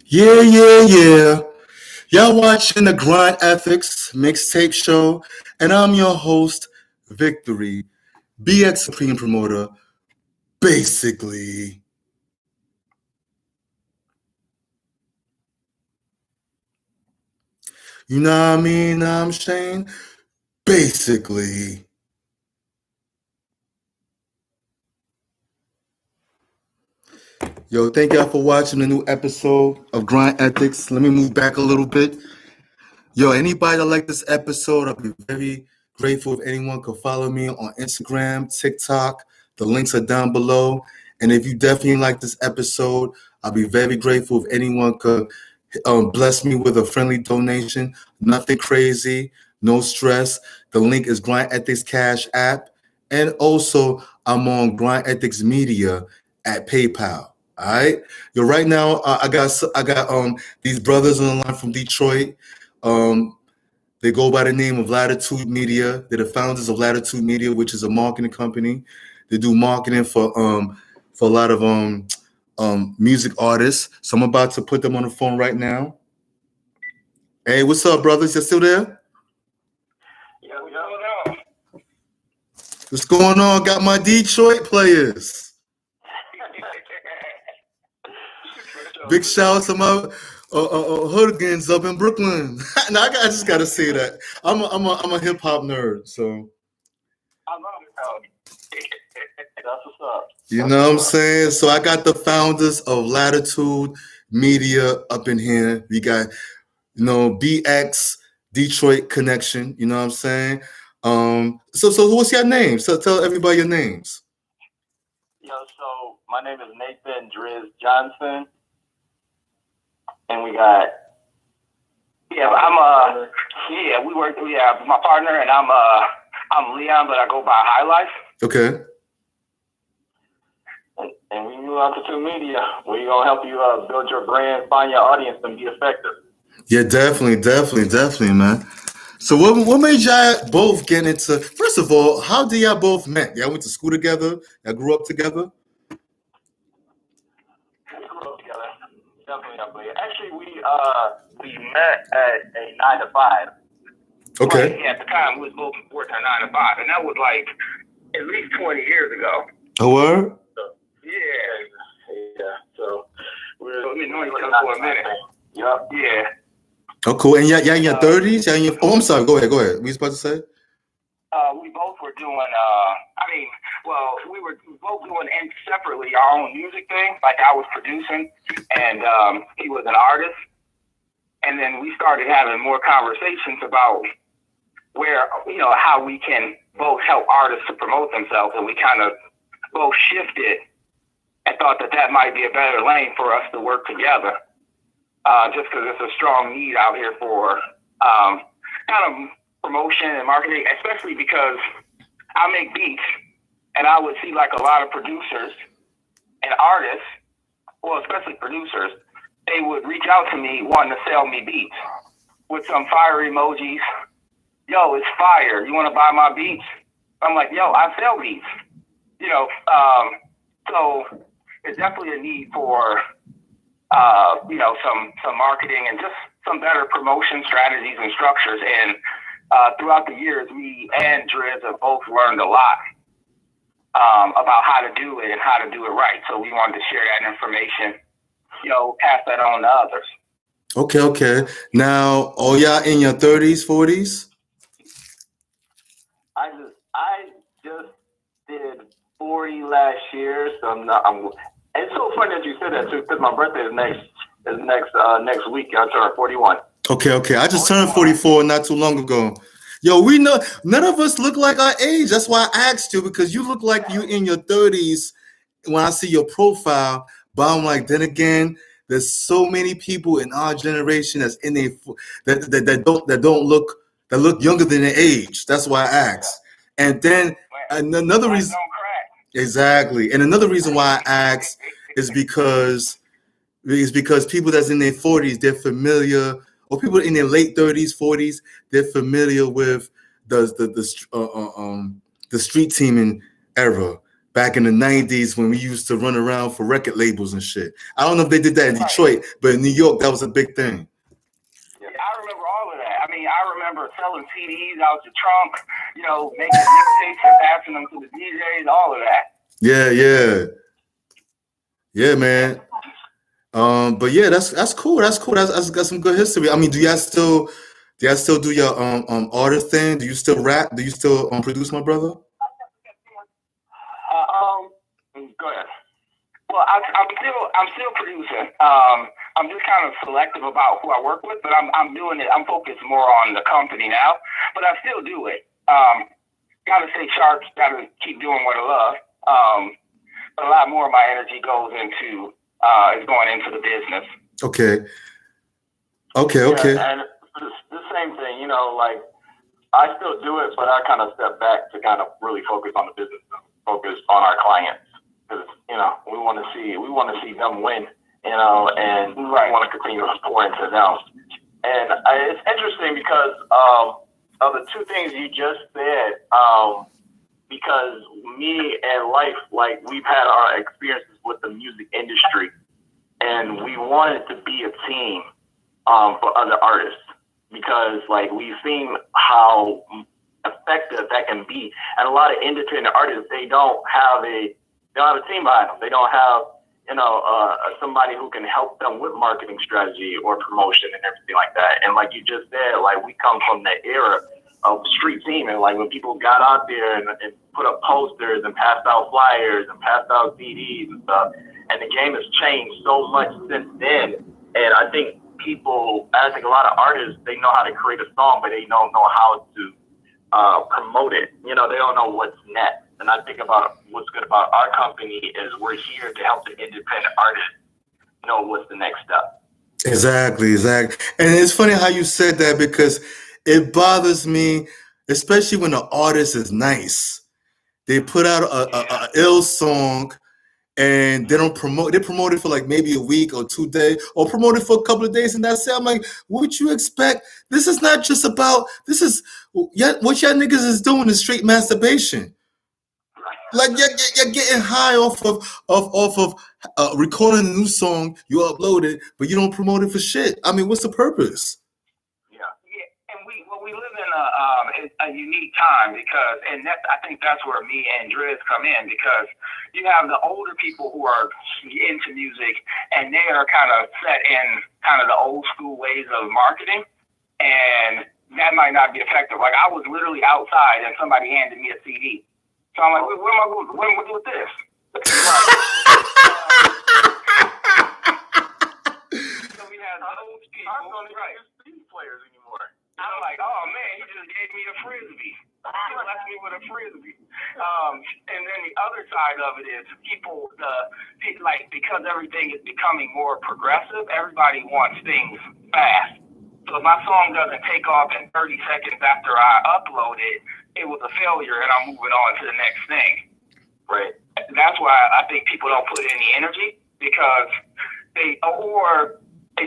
Yeah. Y'all watching the Grind Ethics mixtape show, and I'm your host, Viktory BX Supreme Promoter. Basically, you know what I mean? I'm saying, basically. Yo, thank y'all for watching the new episode of Grind Ethics. Let me move back a little bit. Yo, anybody that like this episode, I'll be very grateful if anyone could follow me on Instagram, TikTok. The links are down below. And if you definitely like this episode, I'll be very grateful if anyone could bless me with a friendly donation. Nothing crazy, no stress. The link is Grind Ethics Cash App. And also, I'm on Grind Ethics Media at PayPal. All right. Yo, right now I got these brothers on the line from Detroit. They go by the name of Latitude Media. They're the founders of Latitude Media, which is a marketing company. They do marketing for a lot of music artists. So I'm about to put them on the phone right now. Hey, what's up, brothers? You still there? Yeah. What's going on? Got my Detroit players. Big shout out to my hooligans up in Brooklyn. Now I just gotta say that I'm a hip hop nerd, so I love it. That's what's up. you know what I'm saying. So I got the founders of Latitude Media up in here. We got BX Detroit connection. You know what I'm saying. So what's your name? So tell everybody your names. So my name is Nathan Driz Johnson. And we got we work my partner, and I'm Leon, but I go by High Life. Okay. And we do Latitude Media. We're gonna help you build your brand, find your audience, and be effective. Yeah, definitely, man. So what made y'all both get into? First of all, how did y'all both met? Y'all went to school together. Y'all grew up together. Definitely. Actually, we met at a 9 to 5. Okay. Right, at the time, we was both working a 9 to 5, and that was like at least 20 years ago. Oh, word? Yeah. So we've been knowing each other for a minute. Yep. Yeah. Oh, cool. And y'all in your 30s? I'm sorry. Go ahead. What you supposed to say? We both were doing. We were both doing separately our own music thing. Like I was producing, and he was an artist. And then we started having more conversations about how we can both help artists to promote themselves, and we kind of both shifted and thought that might be a better lane for us to work together. Just because it's a strong need out here for kind of promotion and marketing, especially because I make beats, and I would see like a lot of producers and artists, well, especially producers, they would reach out to me wanting to sell me beats with some fire emojis. Yo, it's fire. You want to buy my beats? I'm like, yo, I sell beats. So there's definitely a need for some marketing and just some better promotion strategies and structures. And throughout the years, me and Driz have both learned a lot about how to do it and how to do it right. So we wanted to share that information, pass that on to others. Okay. Now, all y'all in your 30s, 40s? I just did 40 last year, so it's so funny that you said that too, because my birthday is next week. I turn 41. Okay. I just turned 44 not too long ago. Yo, we know none of us look like our age. That's why I asked you, because you look like you in your 30s when I see your profile. But I'm like, then again, there's so many people in our generation that's in that look younger than their age. That's why I asked. And then another reason, exactly. And another reason why I asked is because people that's in their 40s, they're familiar, or people in their late 30s, 40s, they're familiar with the street teaming era. back in the 90s when we used to run around for record labels and shit. I don't know if they did that in Detroit, but in New York, that was a big thing. Yeah, I remember all of that. I mean, I remember selling CDs out the trunk, you know, making mixtapes and passing them to the DJs, all of that. Yeah, man. But yeah, that's cool. That's got some good history. I mean, do y'all still do your artist thing? Do you still rap? Do you still produce, my brother? Go ahead. Well, I'm still producing. I'm just kind of selective about who I work with, but I'm doing it. I'm focused more on the company now, but I still do it. Gotta stay sharp. Gotta keep doing what I love. But a lot more of my energy goes into is going into the business. Okay. Yeah, and the same thing, you know, like I still do it, but I kind of step back to kind of really focus on the business, focus on our clients, because you know we want to see them win, you know, and we want to continue to pour into them. And it's interesting because of the two things you just said. Because me and life, like we've had our experiences with the music industry, and we wanted to be a team for other artists, because like we've seen how effective that can be. And a lot of independent artists, they don't have a team behind them. They don't have, you know, somebody who can help them with marketing strategy or promotion and everything like that. And like you just said, like we come from the era of street team, and like when people got out there and put up posters and passed out flyers and passed out CDs and stuff, and the game has changed so much since then. And I think a lot of artists, they know how to create a song, but they don't know how to promote it. You know, they don't know what's next. And I think about what's good about our company is we're here to help the independent artists know what's the next step. Exactly. And it's funny how you said that, because it bothers me, especially when the artist is nice. They put out a ill song and they don't promote. They promote it for like maybe a week or 2 days, or promote it for a couple of days, and that's it. I'm like, what would you expect? This is not just about. This is what y'all niggas is doing is straight masturbation. Like you're getting high off of recording a new song, you upload it, but you don't promote it for shit. I mean, what's the purpose? And we live in a unique time, because, and I think that's where me and Driz come in, because you have the older people who are into music, and they are kind of set in kind of the old school ways of marketing, and that might not be effective. Like I was literally outside and somebody handed me a CD. So I'm like, what am I going to do with this? So we have those people. I don't even use CD players anymore. I'm like, oh man, he just gave me a frisbee. He left me with a frisbee. And then the other side of it is people, because everything is becoming more progressive, everybody wants things fast. So if my song doesn't take off in 30 seconds after I upload it, it was a failure, and I'm moving on to the next thing. Right. That's why I think people don't put any energy, because they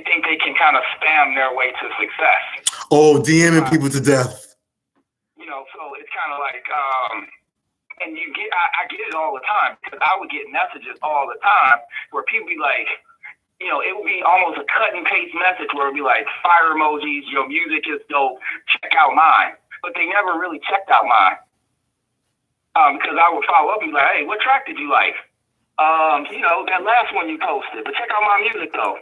think they can kind of spam their way to success. Oh, DMing people to death. You know, so it's kind of like, and I get it all the time, because I would get messages all the time where people be like, you know, it would be almost a cut and paste message where it would be like, fire emojis, your music is dope, check out mine. But they never really checked out mine. Because I would follow up and be like, hey, what track did you like? You know, that last one you posted, but check out my music though.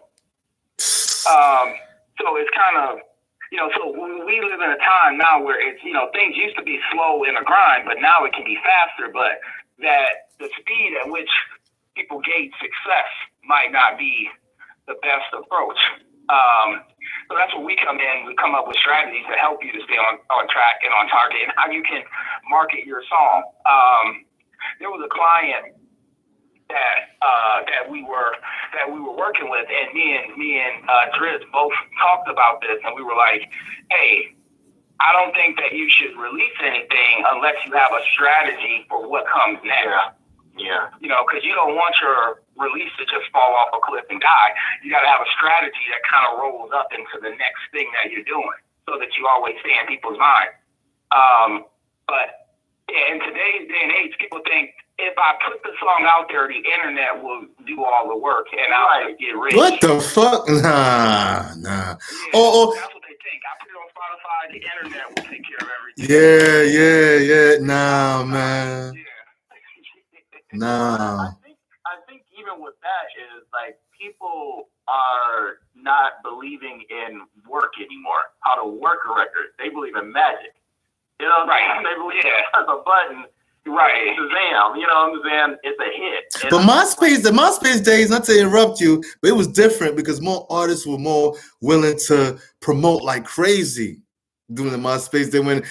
So it's kind of, you know, so we live in a time now where it's, you know, things used to be slow in a grind, but now it can be faster, but that the speed at which people gauge success might not be the best approach. So that's where we come in. We come up with strategies to help you to stay on track and on target, and how you can market your song. There was a client that we were working with, and me and Driz both talked about this, and we were like, hey, I don't think that you should release anything unless you have a strategy for what comes next. Yeah. You know, because you don't want your release to just fall off a cliff and die. You got to have a strategy that kind of rolls up into the next thing that you're doing, so that you always stay in people's mind. But Yeah, in today's day and age, people think if I put the song out there, the internet will do all the work and I'll just get rich. What the fuck? Nah. Yeah, Oh, that's what they think. I put it on Spotify, the internet will take care of everything. yeah. Nah, man. Yeah. Nah. I think even with that is like people are not believing in work anymore. How to work a record. They believe in magic. You know, Right. They believe there's a button. Right. Shazam. You know what I'm saying? It's a hit. But the MySpace days, not to interrupt you, but it was different because more artists were more willing to promote like crazy during the MySpace. Then when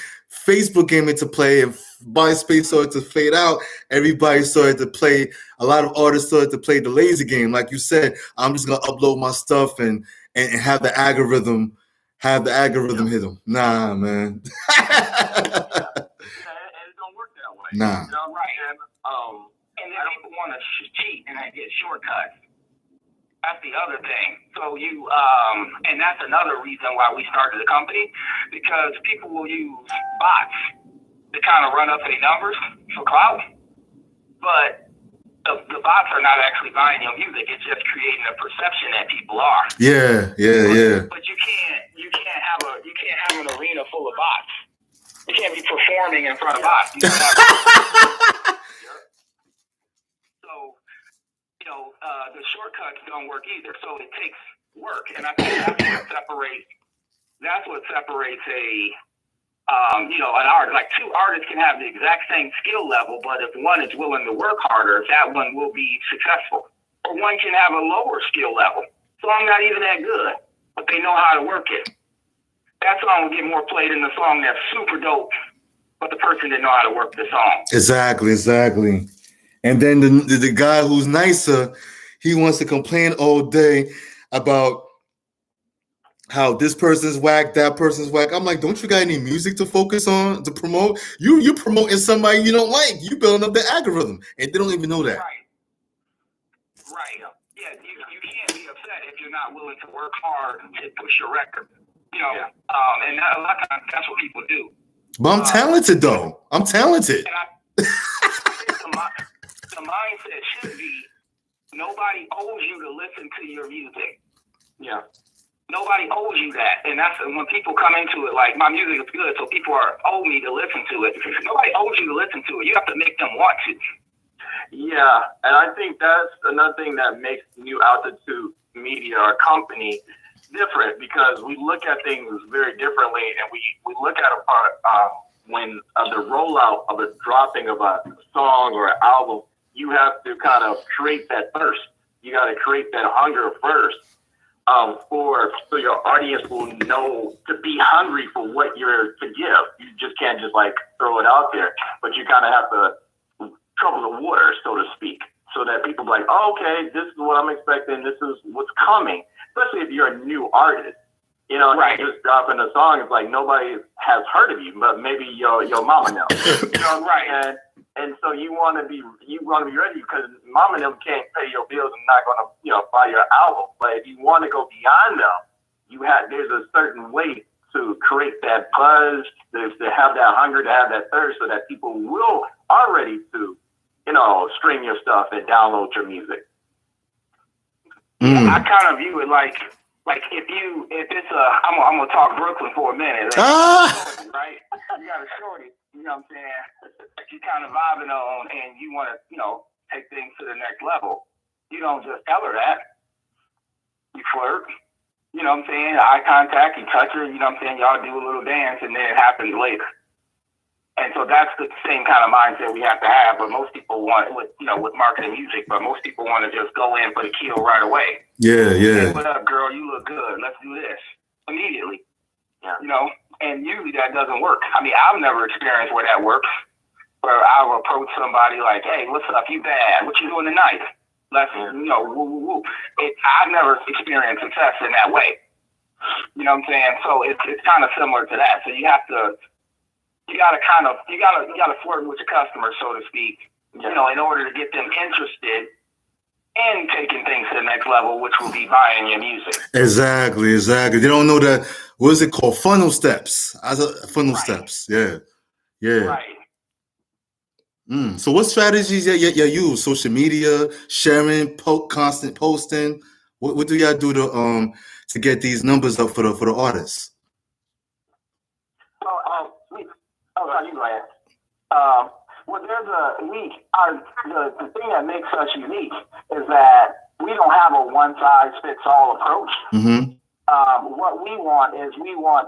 Facebook came into play and MySpace started to fade out, everybody started to play, a lot of artists started to play the lazy game. Like you said, I'm just gonna upload my stuff and have the algorithm hit them. Nah, man. And it don't work that way. Nah. You know, right. And then people want to cheat and they get shortcuts. That's the other thing. So and that's another reason why we started the company, because people will use bots to kind of run up their numbers for clout, but the bots are not actually buying your music. It's just creating a perception that people are. Yeah. But you can't have an arena full of bots. You can't be performing in front of bots. You don't have the shortcuts don't work either. So it takes work, and I think that's what separates an artist. Like two artists can have the exact same skill level, but if one is willing to work harder, that one will be successful. Or one can have a lower skill level. Song not even that good, but they know how to work it. That song will get more played than the song that's super dope, but the person didn't know how to work the song. Exactly. And then the guy who's nicer, he wants to complain all day about how this person's whack, that person's whack. I'm like, don't you got any music to focus on, to promote? You promoting somebody you don't like. You building up the algorithm, and they don't even know that. Right. Yeah, you can't be upset if you're not willing to work hard to push your record. And a lot of times that's what people do. But I'm talented, though. I'm talented. The mindset should be nobody owes you to listen to your music. Yeah. Nobody owes you that. And that's when people come into it like, my music is good, so people owe me to listen to it. Nobody owes you to listen to it. You have to make them want to. Yeah, and I think that's another thing that makes New Altitude Media, our company, different, because we look at things very differently, and we look at when the rollout of a dropping of a song or an album, you have to kind of create that thirst. You got to create that hunger first, so your audience will know to be hungry for what you're to give. You just can't just like throw it out there, but you kind of have to trouble the water, so to speak, so that people be like, oh, okay, this is what I'm expecting. This is what's coming. Especially if you're a new artist, right. Just dropping a song. It's like nobody has heard of you, but maybe your mama knows. Right. And so you want to be ready, because mama and them can't pay your bills and not going to buy your album. But if you want to go beyond them, there's a certain way to create that buzz, to have that hunger, to have that thirst, so that people are ready to stream your stuff and download your music. I kind of view it like if it's I'm gonna talk Brooklyn for a minute. Right? You got a shorty, you know what I'm saying? That you kind of vibing on, and you want to, take things to the next level. You don't just tell her that. You flirt. You know what I'm saying? Eye contact. You touch her. You know what I'm saying? Y'all do a little dance, and then it happens later. And so that's the same kind of mindset we have to have. But most people want, with marketing music, but most people want to just go in for the kill right away. Yeah. Hey, what up, girl? You look good. Let's do this immediately. Yeah. And usually that doesn't work. I mean, I've never experienced where that works, where I'll approach somebody like, hey, what's up? You bad? What you doing tonight? Let's, woo. I've never experienced success in that way. You know what I'm saying? So it's kind of similar to that. So you gotta flirt with your customers, so to speak, in order to get them interested in taking things to the next level, which will be buying your music. Exactly. They don't know that, what is it called? Funnel steps. Funnel steps. Yeah. Right. So what strategies you use? Social media, sharing, constant posting. What do y'all do to get these numbers up for the artists? You go ahead. Well, the thing that makes us unique is that we don't have a one size fits all approach. Mm-hmm. What we want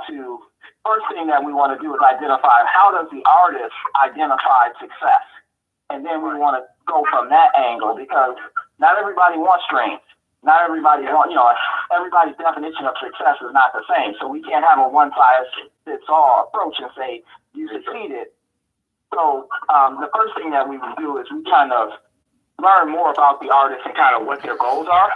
to, first thing that we want to do is identify how does the artist identify success. And then we want to go from that angle, because not everybody wants streams. Not everybody everybody's definition of success is not the same. So we can't have a one size fits all approach and say you succeeded. So the first thing that we would do is we kind of learn more about the artist and kind of what their goals are.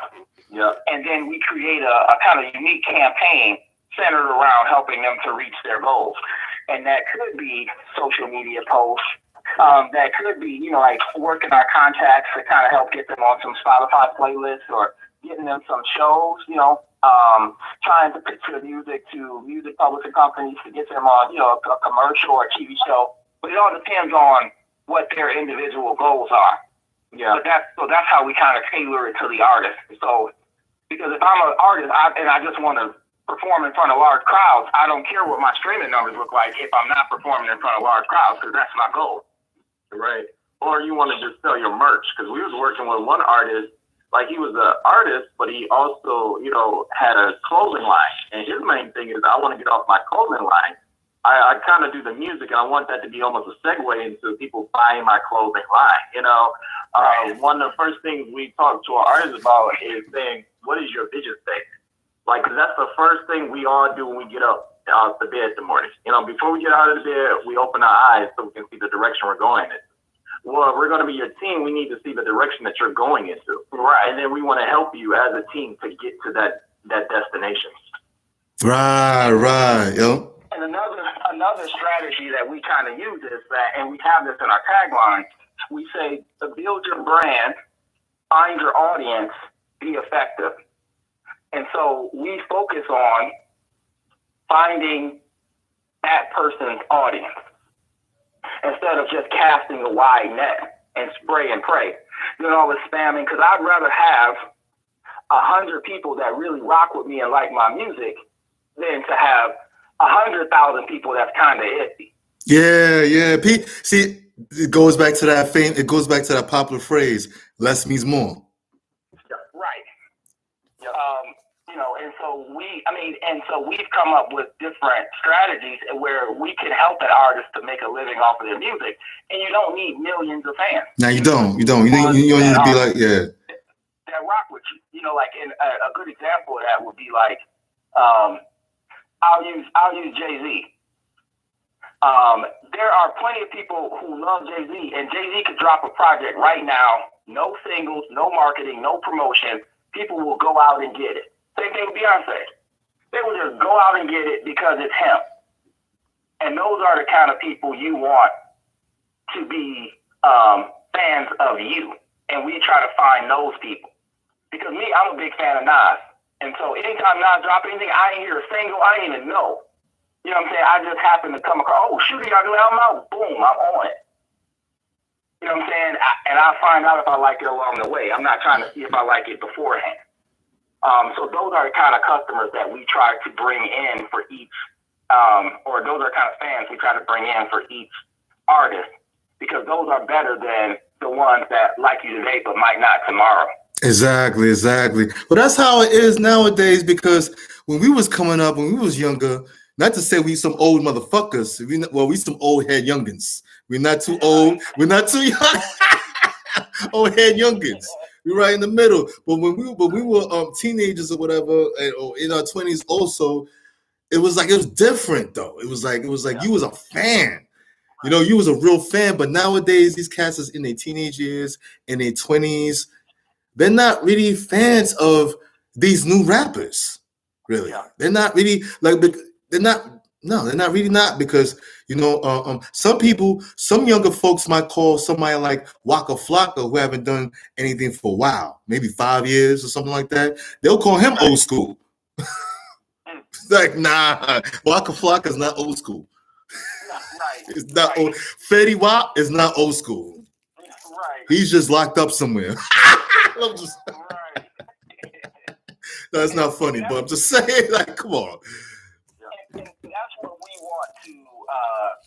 Yeah. And then we create a kind of unique campaign centered around helping them to reach their goals. And that could be social media posts. That could be, like working our contacts to kind of help get them on some Spotify playlists, or getting them some shows, trying to pitch their music to music publishing companies to get them on, a commercial or a TV show. But it all depends on what their individual goals are. Yeah. So that's how we kind of tailor it to the artist. So, because if I'm an artist and I just want to perform in front of large crowds, I don't care what my streaming numbers look like if I'm not performing in front of large crowds, because that's my goal. Right. Or you want to just sell your merch, because we was working with one artist, like he was an artist, but he also, had a clothing line. And his main thing is, I want to get off my clothing line. I kind of do the music, and I want that to be almost a segue into people buying my clothing line. One of the first things we talk to our artists about is saying, what is your vision statement? Like, 'cause that's the first thing we all do when we get up out the bed in the morning. Before we get out of the bed, we open our eyes so we can see the direction we're going in. Well, if we're going to be your team, we need to see the direction that you're going into. Right. And then we want to help you as a team to get to that destination. Right. Yep. And another strategy that we kind of use is that, and we have this in our tagline, we say to build your brand, find your audience, be effective. And so we focus on finding that person's audience instead of just casting a wide net and spray and pray. All the spamming, because I'd rather have 100 people that really rock with me and like my music than to have 100,000 people that's kind of iffy. Yeah. Pete, see, it goes back to that popular phrase, less means more. Right. And so we've come up with different strategies where we can help an artist to make a living off of their music, and you don't need millions of fans. No, you don't. You don't need to be like, that rock with you. Like in a good example of that would be like, I'll use Jay-Z. There are plenty of people who love Jay-Z, and Jay-Z could drop a project right now, no singles, no marketing, no promotion. People will go out and get it. Same thing with Beyonce. They will just go out and get it because it's him. And those are the kind of people you want to be fans of you. And we try to find those people. Because me, I'm a big fan of Nas. And so anytime Nas drops anything, I ain't hear a single, I ain't even know. You know what I'm saying? I just happen to come across, shoot, y'all new album out? Boom, I'm on it. You know what I'm saying? And I'll find out if I like it along the way. I'm not trying to see if I like it beforehand. So those are the kind of customers that we try to bring in for each, or those are kind of fans we try to bring in for each artist, because those are better than the ones that like you today but might not tomorrow. Exactly. Well, that's how it is nowadays, because when we was coming up, when we was younger, not to say we some old motherfuckers, we some old head youngins. We're not too old. We're not too young. Old head youngins. We're right in the middle. But when we were teenagers or whatever, or in our 20s also, it was different though. It was like you was a fan. You was a real fan. But nowadays, these cats is in their teenage years, in their 20s. They're not really fans of these new rappers. Really, Yeah. They're not really they're not really because some younger folks might call somebody like Waka Flocka, who haven't done anything for a while, maybe 5 years or something like that. They'll call him old school. It's like, nah, Waka Flocka's not old school. Right. It's not old. Fetty Wap is not old school. Right. He's just locked up somewhere. I'm just, Right. that's not funny, but I'm just saying, like, come on. And that's what we want to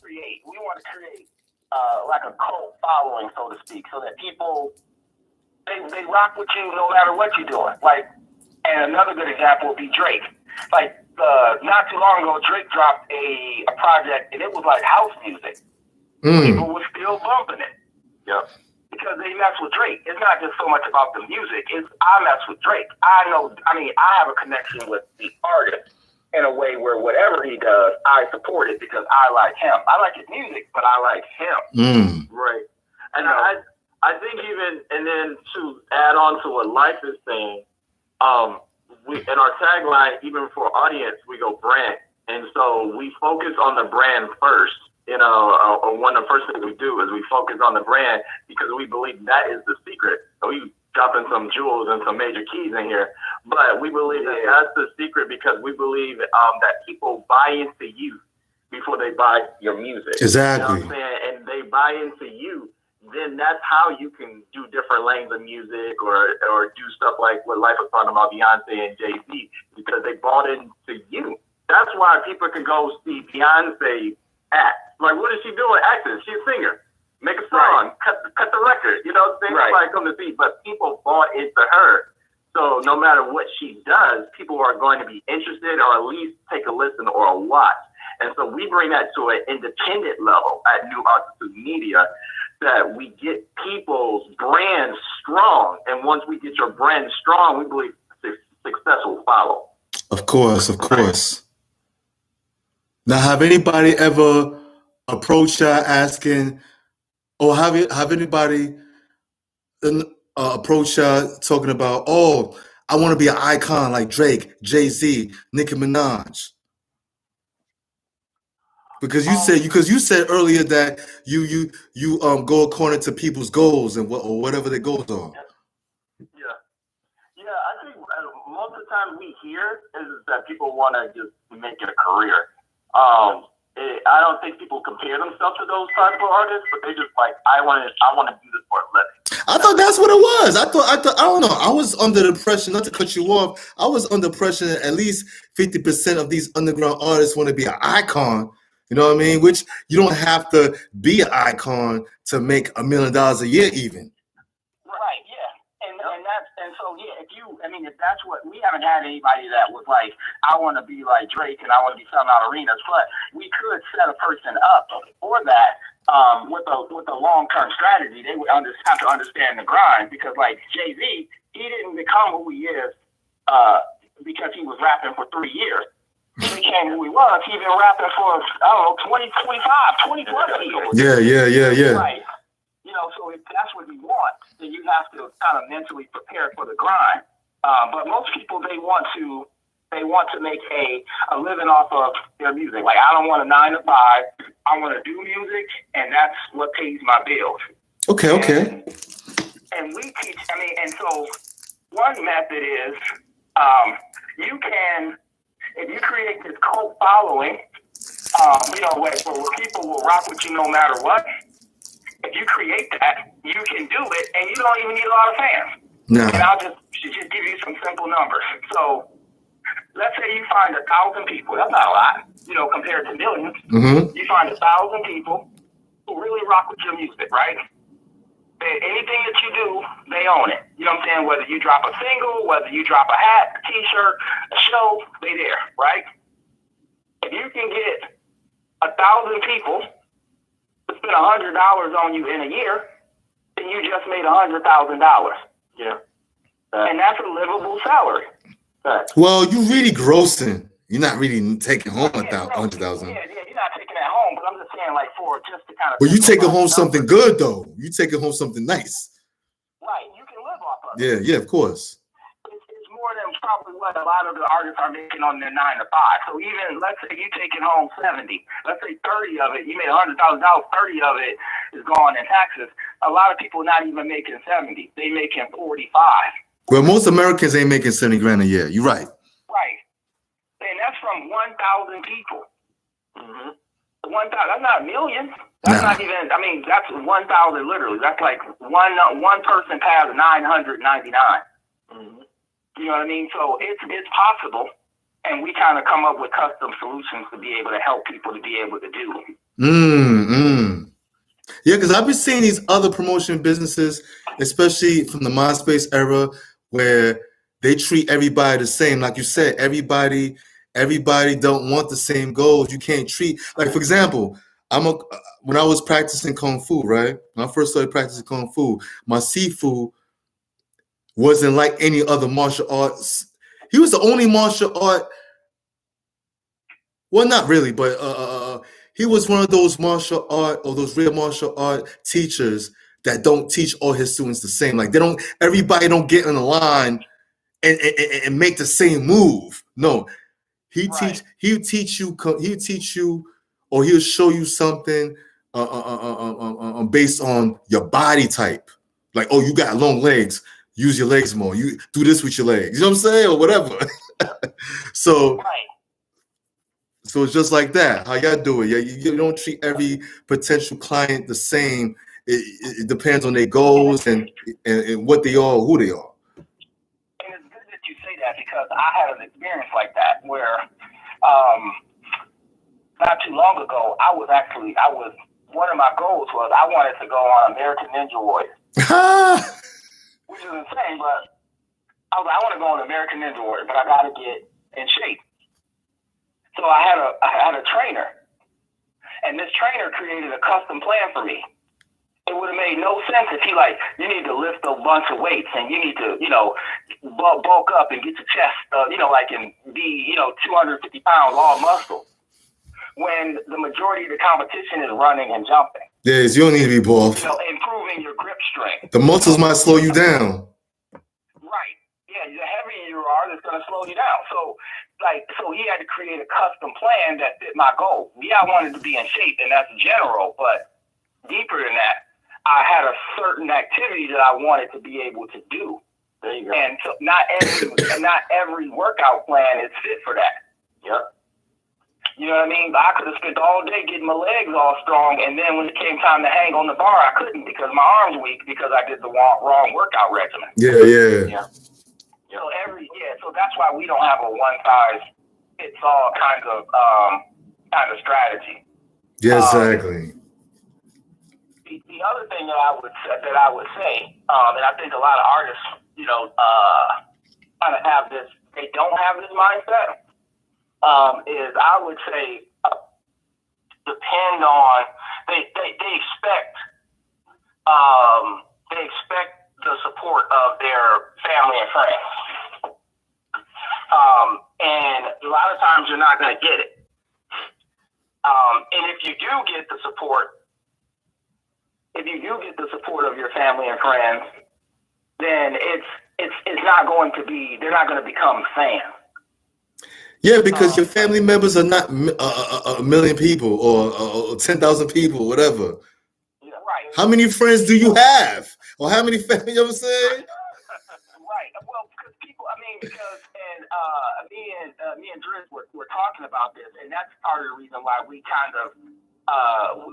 create. We want to create like a cult following, so to speak, so that people they rock with you no matter what you're doing. Like, and another good example would be Drake. Like, not too long ago, Drake dropped a project, and it was like house music. People were still bumping it. Yep. Because they mess with Drake. It's not just so much about the music. It's I mess with Drake. I have a connection with the artist in a way where whatever he does, I support it because I like him. I like his music, but I like him. Right. And I think even, and then to add on to what Life is saying, we in our tagline, even for audience, we go brand. And so we focus on the brand first. You know, one of the first things we do is we focus on the brand because we believe that is the secret. So we dropping some jewels and some major keys in here, but we believe that that's the secret because we believe that people buy into you before they buy your music. Exactly. You know what I'm saying? And they buy into you, then that's how you can do different lanes of music or do stuff like what Life was talking about, Beyonce and Jay-Z, because they bought into you. That's why people can go see Beyonce act. Like, what is she doing? Acting. She's a singer. Make a song. Cut the record. You know what I'm saying? Right. Come to see. But people bought into her. So no matter what she does, people are going to be interested or at least take a listen or a watch. And so we bring that to an independent level at New Altitude Media, that we get people's brand strong. And once we get your brand strong, we believe success will follow. Of course, of course. Now, have anybody ever approached you asking, or have anybody approached you talking about, oh, I want to be an icon like Drake, Jay-Z, Nicki Minaj? Because you said earlier that you go according to people's goals and whatever their goals are. Yeah. I think most of the time we hear is that people want to just make it a career. I don't think people compare themselves to those type of artists, but they just like, I want to do this for a living. I thought that's what it was. I don't know. I was under the impression, not to cut you off, I was under the impression that at least 50% of these underground artists want to be an icon. You know what I mean? Which you don't have to be an icon to make $1 million a year even. Right, yeah. If that's what, we haven't had anybody that was like, I want to be like Drake and I want to be selling out arenas, but we could set a person up for that with a long-term strategy. They would have to understand the grind, because like Jay-Z, he didn't become who he is because he was rapping for 3 years. He became who he was. He's been rapping for, 20 plus years. Yeah. Right. You know, so if that's what you want, then you have to kind of mentally prepare for the grind. But most people, they want to make a living off of their music. Like, I don't want a 9 to 5. I want to do music, and that's what pays my bills. Okay. And we teach. And so one method is you can, if you create this cult following, where people will rock with you no matter what. If you create that, you can do it, and you don't even need a lot of fans. No. And I'll just give you some simple numbers. So let's say you find 1,000 people. That's not a lot, compared to millions. Mm-hmm. You find 1,000 people who really rock with your music, right? Anything that you do, they own it. You know what I'm saying? Whether you drop a single, whether you drop a hat, a T-shirt, a show, they there, right? If you can get 1,000 people to spend $100 on you in a year, then you just made $100,000. Yeah. And that's a livable salary. Well, you really grossing. You're not really taking home $100,000. Yeah, you're not taking that home, but I'm just saying, like, for just to kind of. But you taking home something good, though. You taking home something nice. Right, you can live off of it. Yeah, of course. It's more than probably what a lot of the artists are making on their 9 to 5. So even, let's say you taking home 70, let's say 30 of it, you made $100,000, 30 of it is gone in taxes. A lot of people not even making 70, they making 45. Well, most Americans ain't making 70 grand a year. You're right. Right. And that's from 1,000 people. Mm-hmm. 1,000. That's not a million. That's not even. I mean, that's 1,000 literally. That's like one person passed 999. Mm-hmm. You know what I mean? So it's possible, and we kind of come up with custom solutions to be able to help people to be able to do. Yeah, because I've been seeing these other promotion businesses, especially from the MySpace era, where they treat everybody the same. Like you said, everybody don't want the same goals. You can't treat, like, for example, when I was practicing Kung Fu, right? When I first started practicing Kung Fu, my Sifu wasn't like any other martial arts. He was the only martial art. Well, not really, but he was one of those martial art or those real martial art teachers that don't teach all his students the same. Like everybody don't get in a line and make the same move. No, he'll teach you, or he'll show you something based on your body type. Like, oh, you got long legs, use your legs more. You do this with your legs. You know what I'm saying, or whatever. So. Right. So it's just like that. How y'all do it? Yeah, you don't treat every potential client the same. It depends on their goals and what they are, who they are. And it's good that you say that, because I had an experience like that where not too long ago, one of my goals was I wanted to go on American Ninja Warrior. Which is insane, but I was like, I want to go on American Ninja Warrior, but I got to get in shape. So I had a trainer, and this trainer created a custom plan for me. It would have made no sense if you need to lift a bunch of weights and you need to, bulk up and get your chest, and be, 250 pounds, all muscle, when the majority of the competition is running and jumping. Yes, you don't need to be buff. Improving your grip strength. The muscles might slow you down. Right. Yeah, the heavier you are, it's going to slow you down. So he had to create a custom plan that fit my goal. Yeah, I wanted to be in shape, and that's general, but deeper than that, I had a certain activity that I wanted to be able to do. There you go. And so not every workout plan is fit for that. Yep. You know what I mean? I could have spent all day getting my legs all strong, and then when it came time to hang on the bar, I couldn't because my arms weak because I did the wrong workout regimen. Yeah. So that's why we don't have a one-size-fits-all kind of strategy. Yeah, exactly. The other thing that I would say, and I think a lot of artists, kind of have this. They don't have this mindset. Is I would say depend on they expect the support of their family and friends. And a lot of times you're not going to get it. And if you do get the support of your family and friends, then it's not going to be, they're not going to become fans. Yeah, because your family members are not a million people or 10,000 people, whatever. Yeah, right. How many friends do you have? Or how many family, you know what I'm saying? Right. Well, because me and Driz were talking about this, and that's part of the reason why we kind of,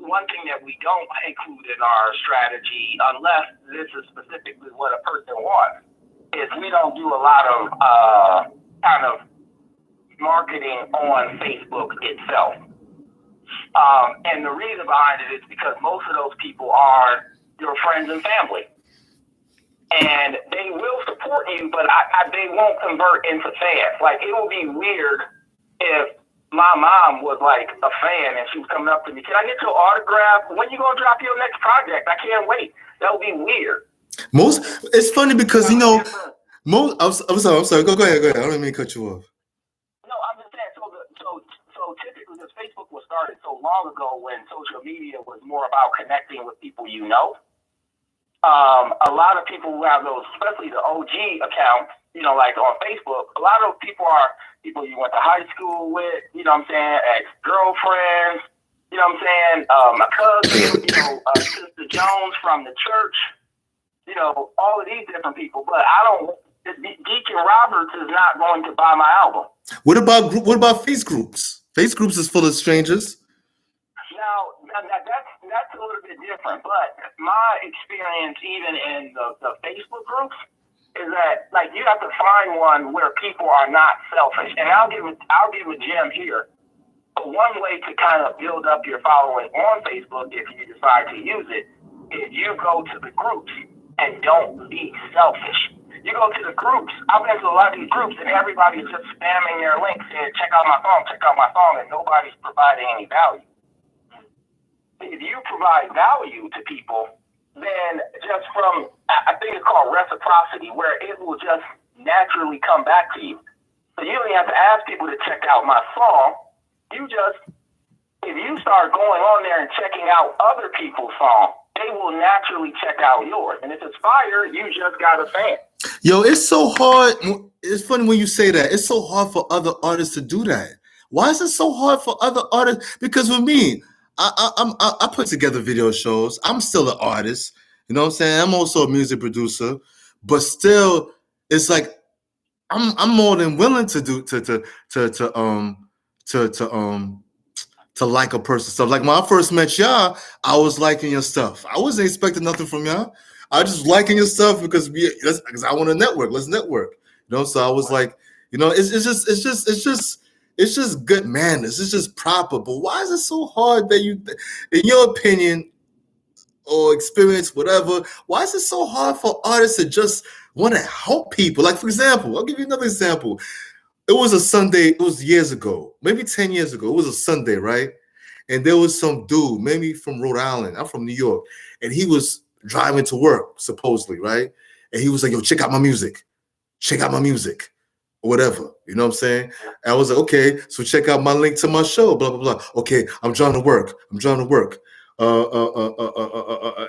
one thing that we don't include in our strategy, unless this is specifically what a person wants, is we don't do a lot of kind of marketing on Facebook itself. And the reason behind it is because most of those people are your friends and family. And they will support you, but they won't convert into fans. Like, it will be weird if my mom was like a fan and she was coming up to me, "Can I get your autograph? When you gonna drop your next project? I can't wait." That would be weird. It's funny because I'm sorry. Go ahead. I don't mean to cut you off. No, I'm just saying. So typically, because Facebook was started so long ago when social media was more about connecting with people you know. A lot of people who have those, especially the OG accounts, like on Facebook, a lot of people are people you went to high school with, you know what I'm saying, ex-girlfriends, you know what I'm saying, my cousin, Sister Jones from the church, all of these different people. But Deacon Roberts is not going to buy my album. What about face groups? Face groups is full of strangers. different. But my experience, even in the Facebook groups, is that like you have to find one where people are not selfish. And I'll give a gem here. But one way to kind of build up your following on Facebook, if you decide to use it, is you go to the groups and don't be selfish. You go to the groups. I've been to a lot of these groups, and everybody's just spamming their links saying, check out my song, and nobody's providing any value. If you provide value to people, then just from, I think it's called reciprocity, where it will just naturally come back to you. So you don't even have to ask people to check out my song. If you start going on there and checking out other people's songs, they will naturally check out yours. And if it's fire, you just got a fan. Yo, it's so hard. It's funny when you say that. It's so hard for other artists to do that. Why is it so hard for other artists? Because with me, I put together video shows. I'm still an artist. You know what I'm saying? I'm also a music producer. But still, it's like I'm more than willing to do to like a person's stuff. Like when I first met y'all, I was liking your stuff. I wasn't expecting nothing from y'all. I just liking your stuff because I want to network. Let's network. You know, so I was like, you know, it's just good manners. It's just proper. But why is it so hard that you, in your opinion or experience, whatever, why is it so hard for artists to just want to help people? Like, for example, I'll give you another example. It was a Sunday, it was years ago, maybe 10 years ago. It was a Sunday, right? And there was some dude, maybe from Rhode Island. I'm from New York. And he was driving to work, supposedly, right? And he was like, yo, check out my music. Check out my music. Or whatever. You know what I'm saying? And I was like, okay, so check out my link to my show, blah, blah, blah. Okay, I'm trying to work.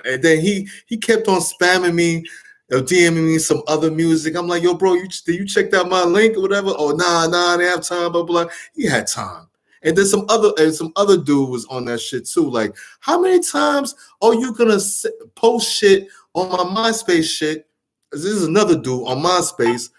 And then he kept on spamming me, DMing me some other music. I'm like, yo, bro, you checked out my link or whatever? Oh, nah, I didn't have time, blah, blah. He had time. And then some other dude was on that shit too. Like, how many times are you gonna post shit on my MySpace shit? This is another dude on MySpace,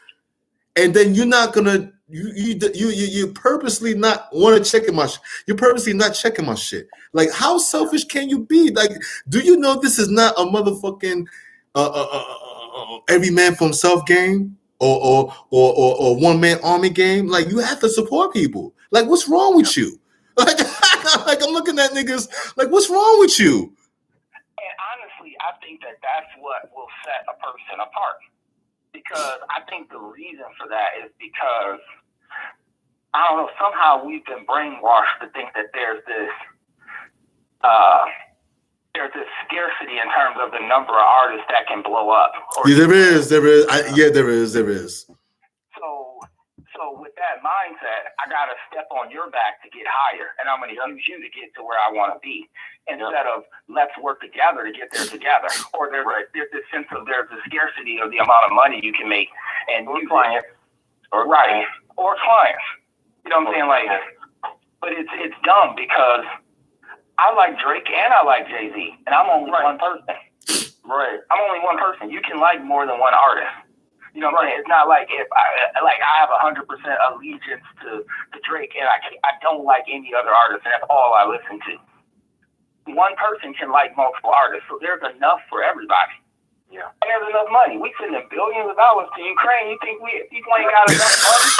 and then you're not gonna you purposely not want to check my shit. You're purposely not checking my shit. Like, how selfish can you be? Like, do you know this is not a motherfucking every man for himself game or one man army game? Like, you have to support people. Like, what's wrong with you? Like, like I'm looking at niggas like, what's wrong with you? And honestly, I think that's what will set a person apart. Because I think the reason for that is because, I don't know, somehow we've been brainwashed to think that there's this scarcity in terms of the number of artists that can blow up. Yeah, there is. There is. So with that mindset, I got to step on your back to get higher, and I'm going to use you to get to where I want to be, instead of let's work together to get there together. Or there's this sense of there's a scarcity of the amount of money you can make, and clients, or clients. You know what I'm saying? Like, but it's dumb because I like Drake and I like Jay-Z, and I'm only one person. Right. I'm only one person. You can like more than one artist. You know what I'm saying? It's not like if I have 100% allegiance to Drake and I don't like any other artist, and that's all I listen to. One person can like multiple artists, so there's enough for everybody. Yeah. And there's enough money. We sending billions of dollars to Ukraine. You think people ain't got enough money?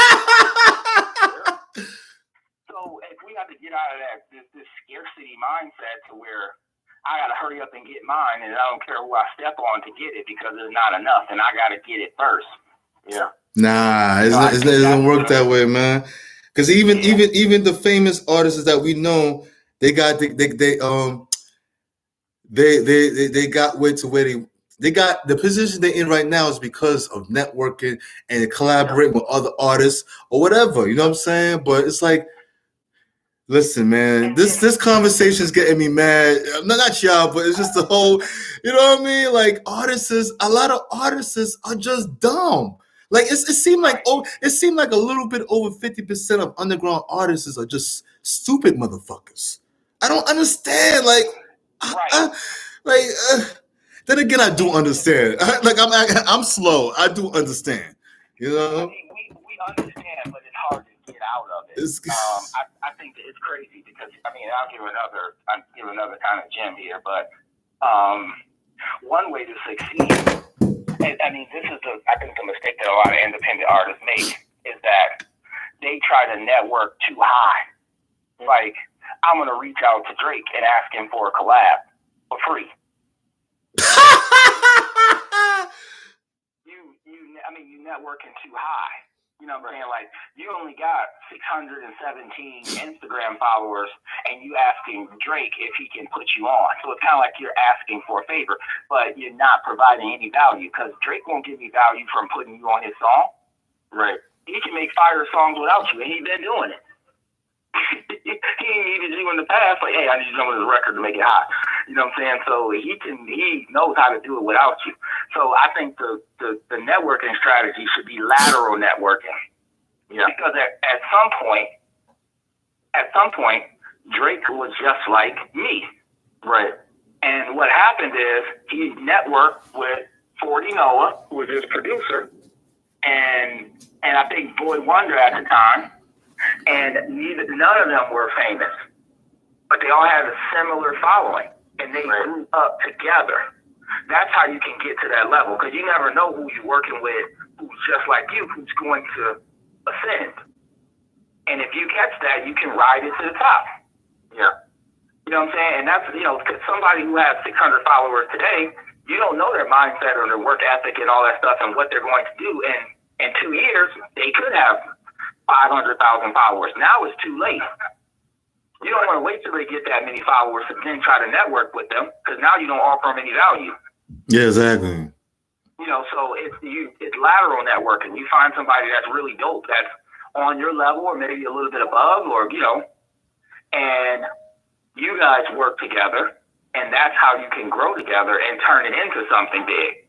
So if we have to get out of this scarcity mindset to where I got to hurry up and get mine, and I don't care who I step on to get it because there's not enough, and I got to get it first. Yeah. Nah, it doesn't work that way, man. Because even the famous artists that we know, they got they got way to where they got the position they're in right now is because of networking and collaborating with other artists or whatever. You know what I'm saying? But it's like, listen, man, this conversation is getting me mad. Not y'all, but it's just the whole, you know what I mean? Like, a lot of artists are just dumb. Like, it seemed like a little bit over 50% of underground artists are just stupid motherfuckers. I don't understand. Like, then again, I do understand. Like, I'm slow. I do understand. You know. We understand, but it's hard to get out of it. I think that it's crazy because I'll give another kind of gem here, but One way to succeed, and I mean, this is I think the mistake that a lot of independent artists make is that they try to network too high. Like, I'm going to reach out to Drake and ask him for a collab for free. You networking too high. You know what I'm saying? Like, you only got 617 Instagram followers, and you asking Drake if he can put you on. So it's kind of like you're asking for a favor, but you're not providing any value, because Drake won't give me value from putting you on his song. Right. He can make fire songs without you, and he's been doing it. He ain't needed you in the past. Like, hey, I need you to jump on this record to make it hot. You know what I'm saying? So he knows how to do it without you. So I think the networking strategy should be lateral networking. Yeah. Because at some point, Drake was just like me. Right. And what happened is he networked with 40 Noah, who was his producer, and I think Boy Wonder at the time. And none of them were famous, but they all had a similar following, and they grew up together. That's how you can get to that level, because you never know who you're working with, who's just like you, who's going to ascend. And if you catch that, you can ride it to the top. Yeah. You know what I'm saying? And that's, because somebody who has 600 followers today, you don't know their mindset or their work ethic and all that stuff and what they're going to do. And in 2 years, they could have 500,000 followers. Now it's too late. You don't want to wait till they get that many followers and then try to network with them, because now you don't offer them any value. Yeah, exactly. So it's lateral networking. You find somebody that's really dope, that's on your level or maybe a little bit above, or and you guys work together, and that's how you can grow together and turn it into something big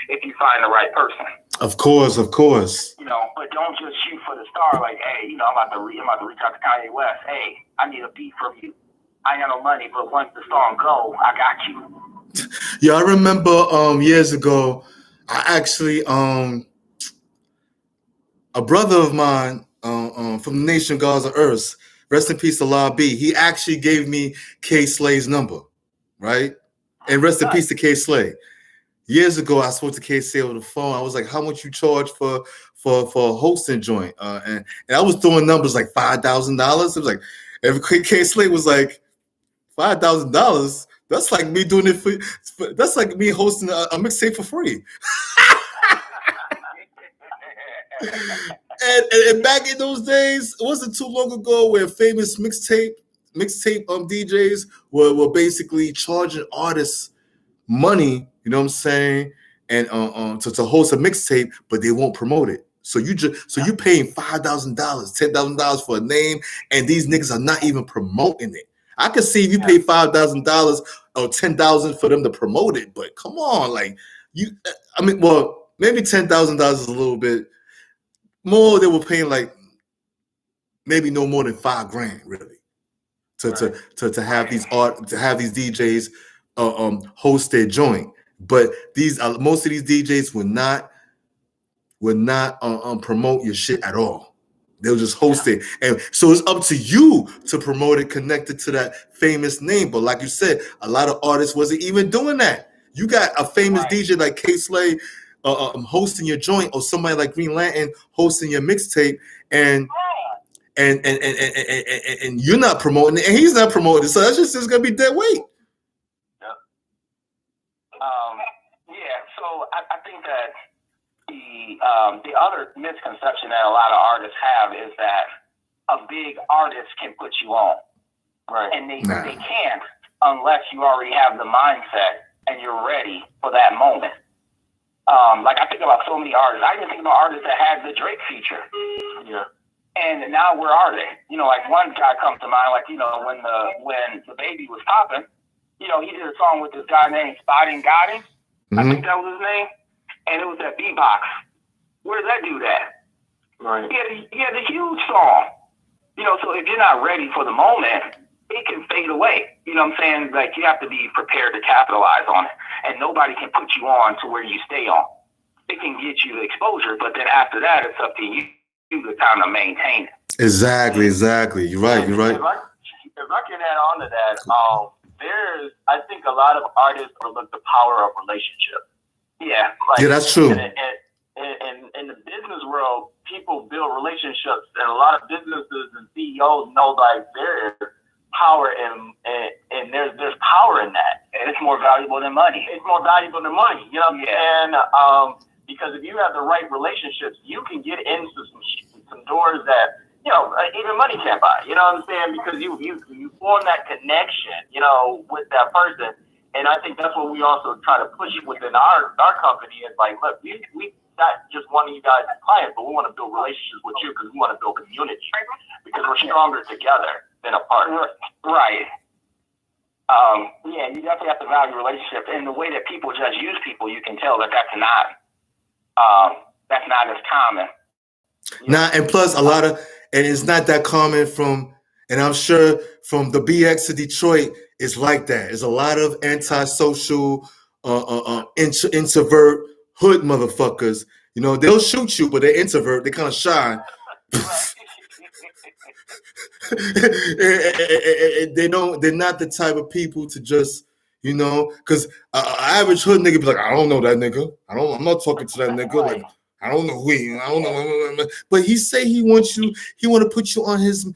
if you find the right person. Of course. But don't just shoot for the star. Like, hey, I'm about to reach out to Kanye West. Hey, I need a beat from you. I ain't got no money, but once the song go, I got you. Yeah, I remember years ago, I actually a brother of mine from the nation Gods of Earth, rest in peace to La B. He actually gave me K Slay's number, right? And rest in peace to K Slay. Years ago, I spoke to K-Slay over the phone. I was like, how much you charge for a hosting joint? And I was throwing numbers like $5,000. It was like, every K-Slay was like, $5,000? That's like me doing it that's like me hosting a mixtape for free. and back in those days, it wasn't too long ago where famous mixtape DJs were basically charging artists money, you know what I'm saying, and to host a mixtape, but they won't promote it. So you paying $5,000, $10,000 for a name, and these niggas are not even promoting it. I could see if you pay $5,000 or $10,000 for them to promote it, but come on, like maybe $10,000 is a little bit more. They were paying like maybe no more than $5,000 really to have these DJs host their joint. But most of these DJs would not promote your shit at all. They'll just host it. And so it's up to you to promote it connected to that famous name. But like you said, a lot of artists wasn't even doing that. You got a famous DJ like K-Slay hosting your joint, or somebody like Green Lantern hosting your mixtape, and you're not promoting it, and he's not promoting it. So that's just gonna be dead weight. So I think that the other misconception that a lot of artists have is that a big artist can put you on, right? And they can't unless you already have the mindset and you're ready for that moment. Like I think about so many artists. I even think about artists that had the Drake feature. Yeah. And now where are they? Like one guy comes to mind. Like when the baby was popping, he did a song with this guy named Spotting Gotti. I think that was his name, and it was that beatbox. Where's that dude at? Right. He had a huge song. So if you're not ready for the moment, it can fade away. You know what I'm saying? Like you have to be prepared to capitalize on it, and nobody can put you on to where you stay on. It can get you the exposure, but then after that, it's up to you to kind of maintain it. Exactly. You're right. If I can add on to that, I think a lot of artists overlook the power of relationships. Yeah. Like, yeah, that's true. And in the business world, people build relationships, and a lot of businesses and CEOs know like there's power and there's power in that. And it's more valuable than money. It's more valuable than money, you know? Yeah. And because if you have the right relationships, you can get into some doors that, you know, even money can't buy. You know what I'm saying? Because you form that connection, you know, with that person. And I think that's what we also try to push within our company is like, look, we not just one of you guys as clients, but we want to build relationships with you because we want to build community because we're stronger together than apart. Right. Yeah, you definitely have to value relationships. And the way that people just use people, you can tell that that's not as common. Nah, and plus and it's not that common and I'm sure from the BX to Detroit, it's like that. There's a lot of antisocial, introvert hood motherfuckers. You know, they'll shoot you, but they're introvert. They're kind of shy. They're not the type of people to just, you know, because average hood nigga be like, I don't know that nigga. I'm not talking to that nigga. Like, I don't know who he. I don't know. But he say he want to put you on his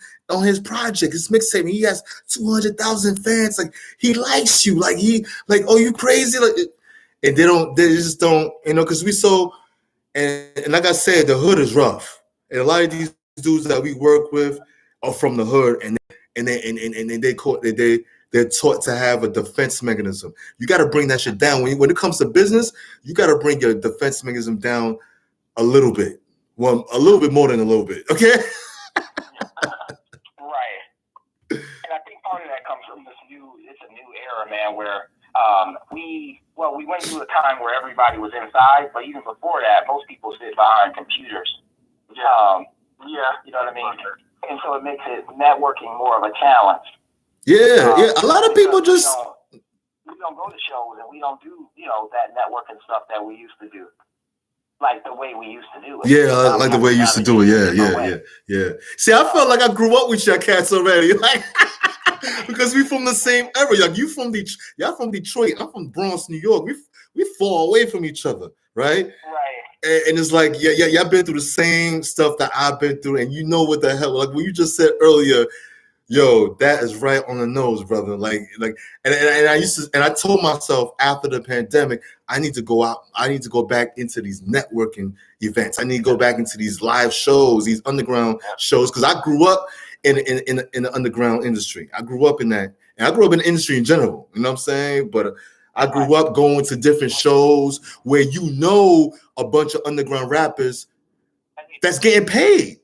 project, his mixtape. He has 200,000 fans. Like, he likes you. Like, oh, you crazy? Like, and they just don't, you know, because we so, and like I said, the hood is rough. And a lot of these dudes that we work with are from the hood, and they're taught to have a defense mechanism. You got to bring that shit down. When it comes to business, you got to bring your defense mechanism down a little bit. Well, a little bit more than a little bit. Okay. Right. And I think part of that comes from it's a new era, man, where we went through a time where everybody was inside, but even before that, most people sit behind computers. Yeah, you know what I mean? And so it makes networking more of a challenge. Yeah. A lot of people just we don't go to shows and we don't do, you know, that networking stuff that we used to do. Like the way we used to do it. Yeah, like the way you used to do it. Yeah. See, I felt like I grew up with your cats already. Like, because we from the same era. Like, y'all from Detroit. I'm from Bronx, New York. We far away from each other, right? Right. And it's like, y'all been through the same stuff that I've been through, and you know what the hell. Like what you just said earlier, yo, that is right on the nose, brother. And I told myself after the pandemic, I need to go out. I need to go back into these networking events. I need to go back into these live shows, these underground shows, because I grew up in the underground industry. I grew up in that, and I grew up in the industry in general. You know what I'm saying? But I grew up going to different shows where you know a bunch of underground rappers that's getting paid.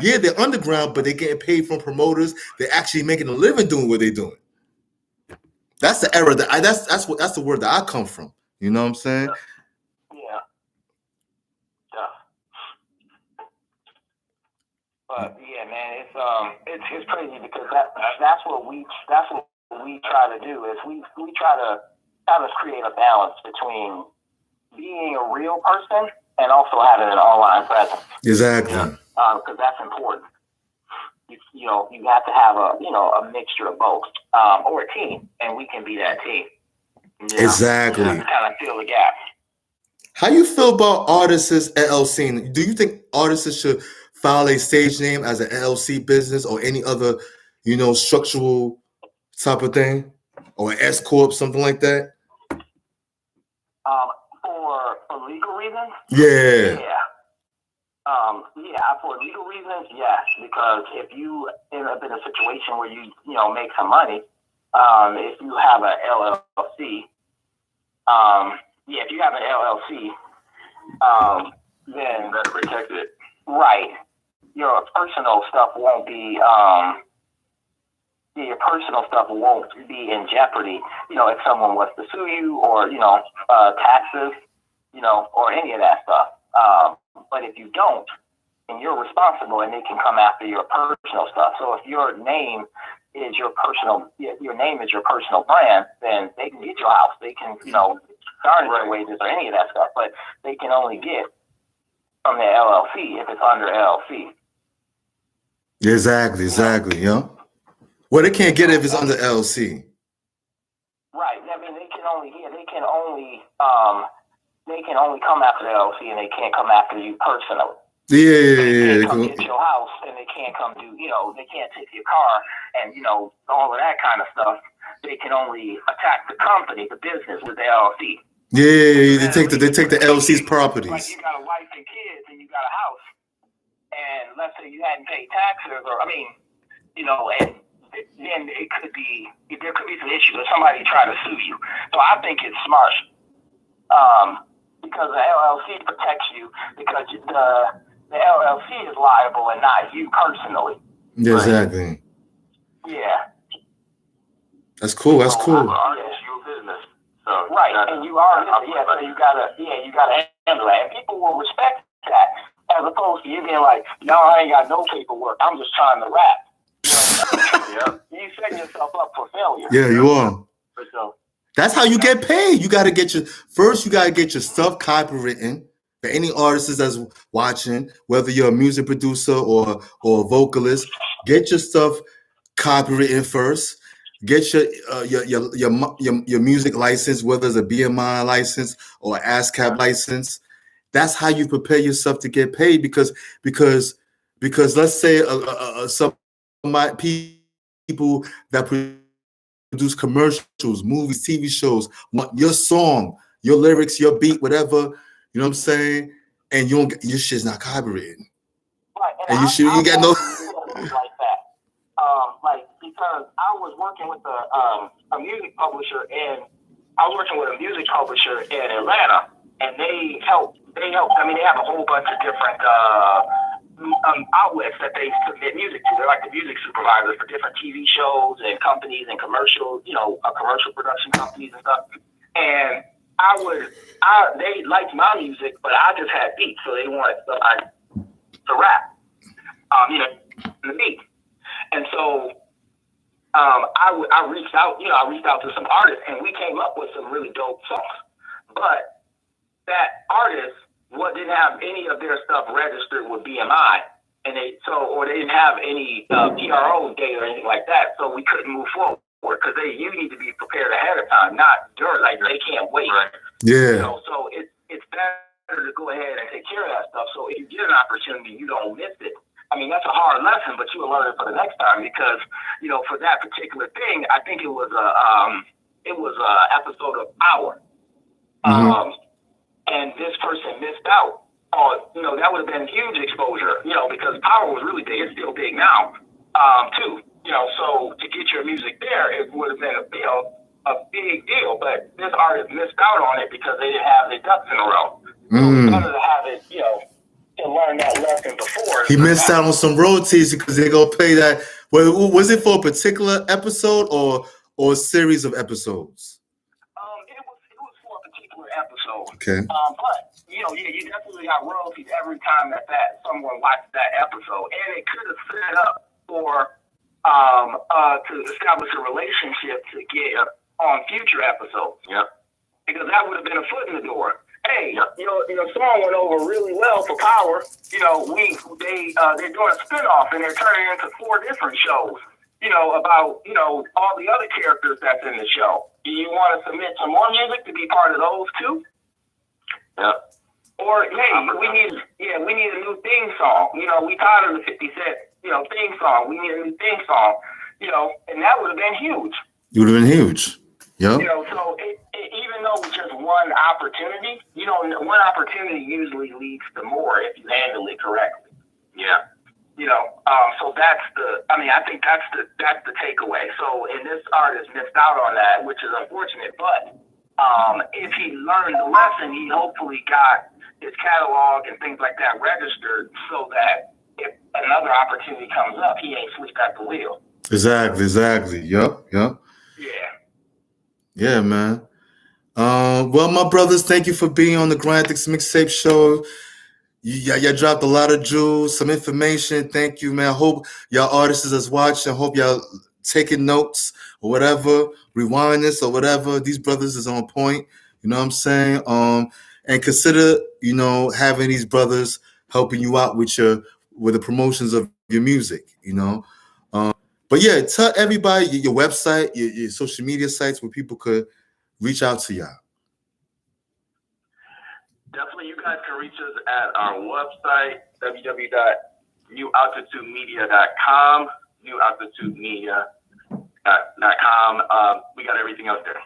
Yeah, they're underground, but they're getting paid from promoters. They're actually making a living doing what they're doing. That's the era that's the word that I come from. You know what I'm saying? Yeah. But yeah, man, it's crazy because that's what we try to do is we try to kind of create a balance between being a real person and also having an online presence. Exactly. Because that's important. You know, you have to have a mixture of both, or a team, and we can be that team. Exactly. Kind of fill the gap. How you feel about Artists LLC? Do you think artists should file a stage name as an LLC business or any other, structural type of thing, or an S corp, something like that? For legal reasons? Yeah. For legal reasons, yes. Because if you end up in a situation where you make some money, if you have an LLC, then better protect it. Right. Your personal stuff won't be in jeopardy. If someone was to sue you or taxes, or any of that stuff. But if you don't, and you're responsible, and they can come after your personal stuff. So if your name is your personal brand, then they can get your house. They can, garnish your wages or any of that stuff. But they can only get from the LLC if it's under LLC. Exactly. Yeah. Well, they can't get it if it's under LLC. come after the LLC, and they can't come after you personally. Yeah. They can't come get your house, and they can't come do, they can't take your car, and all of that kind of stuff. They can only attack the company, the business, with the LLC. Yeah, they take the LLC's properties. Like you got a wife and kids, and you got a house, and let's say you hadn't paid taxes, and then there could be some issues if somebody try to sue you. So I think it's smart, because the LLC protects you, because the LLC is liable and not you personally. Yeah, exactly. Yeah. That's cool. That's cool. I'm an artist, you're a business. So right, and you are, so you gotta handle that, and people will respect that, as opposed to you being like, no, I ain't got no paperwork, I'm just trying to rap. Yeah. You setting yourself up for failure. Yeah, you are. For sure. That's how you get paid. You gotta get your stuff copywritten. For any artists that's watching, whether you're a music producer or a vocalist, get your stuff copywritten first. Get your music license, whether it's a BMI license or ASCAP license. That's how you prepare yourself to get paid. Because let's say some people that produce commercials, movies, TV shows want your song, your lyrics, your beat, whatever. You know what I'm saying? And your shit's not copywritten. Right, and you got no like that. Because I was working with a music publisher, and I was working with a music publisher in Atlanta, and they help. I mean, they have a whole bunch of different outlets that they submit music to. They're like the music supervisors for different TV shows and companies and commercial production companies and stuff. And they liked my music, but I just had beats, so they wanted somebody to rap, the beat. And so I reached out to some artists, and we came up with some really dope songs. But that artist didn't have any of their stuff registered with BMI, and they didn't have any PRO data or anything like that, so we couldn't move forward, because you need to be prepared ahead of time, not during. Like, they can't wait. Right. Yeah. So it's better to go ahead and take care of that stuff. So if you get an opportunity, you don't miss it. I mean, that's a hard lesson, but you will learn it for the next time, because for that particular thing, I think it was a episode of Power, and this person missed out on that would have been huge exposure, because Power was really big. It's still big now, too. So to get your music there, it would have been a big deal. But this artist missed out on it because they didn't have their ducks in a row. So it's better to have it, to learn that lesson before. He missed out on some royalties because they're gonna pay that. Well, was it for a particular episode or a series of episodes? It was for a particular episode. Okay. But you definitely got royalties every time that someone watched that episode, and it could have set up for to establish a relationship to get on future episodes. Yep. Because that would have been a foot in the door. Hey, your song went over really well for Power. They're doing a spinoff, and they're turning it into 4 different shows. About all the other characters that's in the show. Do you want to submit some more music to be part of those too? Yeah. Or hey, we need a new theme song. We tired of the 50 Cent theme song. We need a new theme song. And that would have been huge. It would have been huge. Yep. So even though it's just one opportunity, one opportunity usually leads to more if you handle it correctly. Yeah. So I think that's the takeaway. So, and this artist missed out on that, which is unfortunate, but if he learned the lesson, he hopefully got his catalog and things like that registered, so that if another opportunity comes up, he ain't switched at the wheel. Exactly. Yep. Yeah. Yeah, man. Well, my brothers, thank you for being on the GRINDETHIKS Mixtape Show. Y'all dropped a lot of jewels, some information. Thank you, man. I hope y'all artists that's watching, hope y'all taking notes or whatever, rewind this or whatever. These brothers is on point. You know what I'm saying? And consider, having these brothers helping you out with the promotions of your music, But yeah, tell everybody your website, your social media sites where people could, reach out to y'all? Definitely, you guys can reach us at our website, www.newaltitudemedia.com, newaltitudemedia.com. We got everything else there.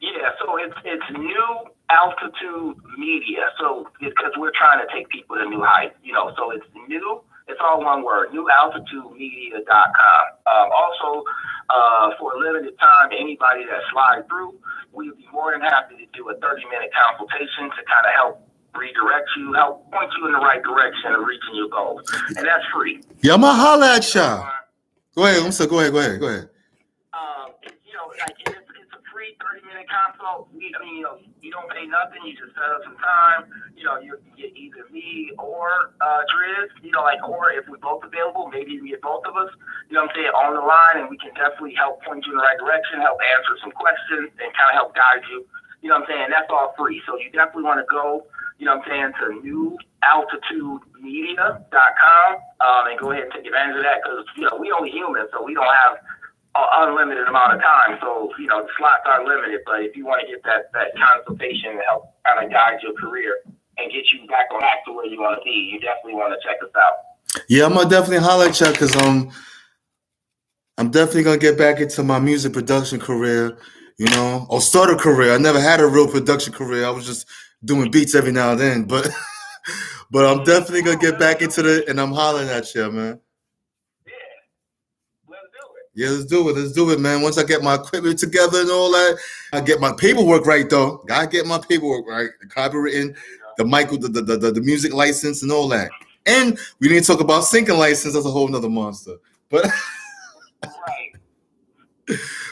Yeah, so it's New Altitude Media. So because we're trying to take people to new heights, so it's new. It's all one word, newaltitudemedia.com. Also, for a limited time, anybody that slides through, we'd be more than happy to do a 30-minute consultation to kind of help redirect you, help point you in the right direction of reaching your goals. And that's free. Yeah, I'm going to holler at y'all. Go ahead. Go ahead. It's a free 30-minute consult. You don't pay nothing. You just set up some time. You get either me or Driz, or if we're both available, maybe you can get both of us, on the line, and we can definitely help point you in the right direction, help answer some questions, and kind of help guide you. That's all free. So you definitely want to go, to newaltitudemedia.com and go ahead and take advantage of that because, we only human, so we don't have unlimited amount of time. So, the slots are limited, but if you want to get that consultation to help kind of guide your career and get you back on track to where you want to be, you definitely want to check us out. Yeah, I'm going to definitely holler at y'all because I'm definitely going to get back into my music production career, or start a career. I never had a real production career. I was just doing beats every now and then, but I'm definitely going to get back into it, and I'm hollering at you, man. Yeah, let's do it, man. Once I get my equipment together and all that, I get my paperwork right, though. Gotta get my paperwork right. The copywritten, the music license and all that. And we didn't talk about syncing license. That's a whole nother monster. But Right.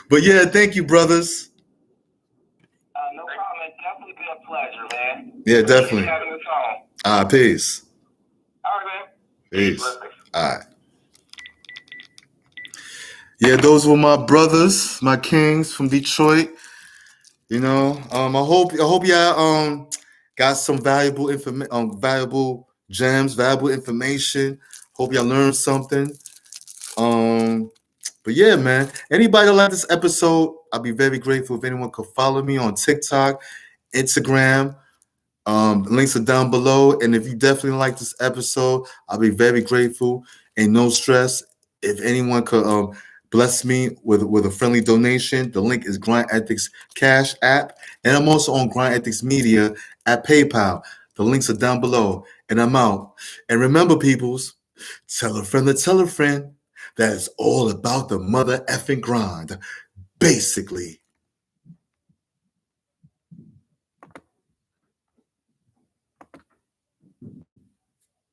But yeah, thank you, brothers. No problem. It's definitely been a pleasure, man. Yeah, definitely. Peace. All right, man. Peace. All right. Yeah, those were my brothers, my kings from Detroit. I hope y'all got some valuable valuable gems, valuable information. Hope y'all learned something. But yeah, man. Anybody that like this episode, I'll be very grateful if anyone could follow me on TikTok, Instagram. The links are down below. And if you definitely like this episode, I'll be very grateful. And no stress. If anyone could bless me with a friendly donation, the link is Grind Ethiks Cash App. And I'm also on Grind Ethiks Media at PayPal. The links are down below. And I'm out. And remember, peoples, tell a friend to tell a friend that it's all about the mother effing grind. Basically.